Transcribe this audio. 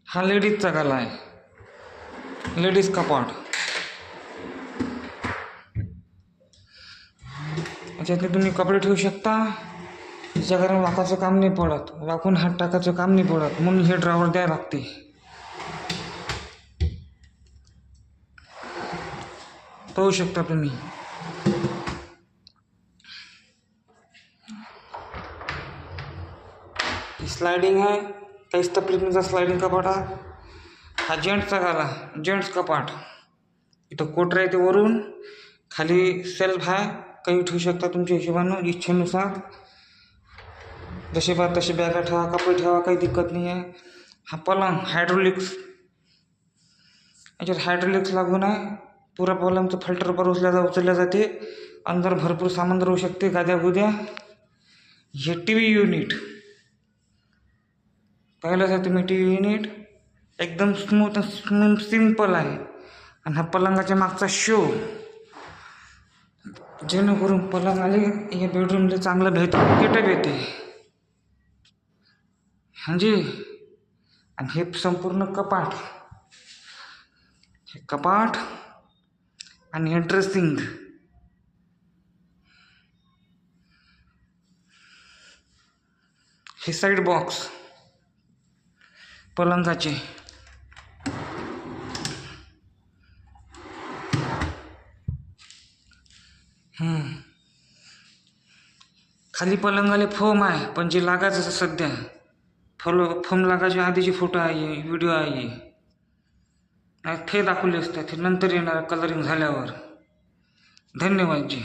हा लेडीजचा गाला आहे, लेडीज कपाट. याच्यातले तुम्ही कपडे ठेवू शकता. त्याच्या कारण वाकाचं काम नाही पडत, वाकून हात टाकायचं काम नाही पडत, म्हणून हे ड्रावर द्यायला लागते. पाहू शकता तुम्ही. स्लायडिंग आहे, काहीच तकलीफ नाही. स्लायडिंग कपाट हा जेंट्सचा गाला, जेंट्स कपाट. इथं कोटर आहे, ते वरून खाली सेल्फ आहे, काही ठेवू शकता तुमच्या हिशोबानं इच्छेनुसार. जसे बा तसे बॅगा ठेवा, कपडे ठेवा, काही दिक्कत नाही आहे. हा पलंग हायड्रोलिक्स, याच्यात हायड्रोलिक्स लागून आहे. पुरा पलंगचं फिल्टरवर उचलल्या जाते. अंदर भरपूर सामान राहू शकते, गाद्या गुद्या. हे टी व्ही युनिट पाहिलं आहे तुम्ही. टी व्ही युनिट एकदम स्मूथ सिंपल आहे. आणि हा पलंगाच्या मागचा शो, जेणेकरून पलंग आले या बेडरूमला चांगलं भेटतं, गेटअप येते म्हणजे. आणि हे संपूर्ण कपाट, हे कपाट आणि हे ड्रेसिंग, हे साईड बॉक्स पलंगाचे. खाली पलंगाले फोम आहे, पण जे लागायचं सध्या फोम लागायच्या आधीची फोटो आहे, व्हिडिओ आहे. ते दाखवले असतात, ते नंतर येणार कलरिंग झाल्यावर. धन्यवाद जी.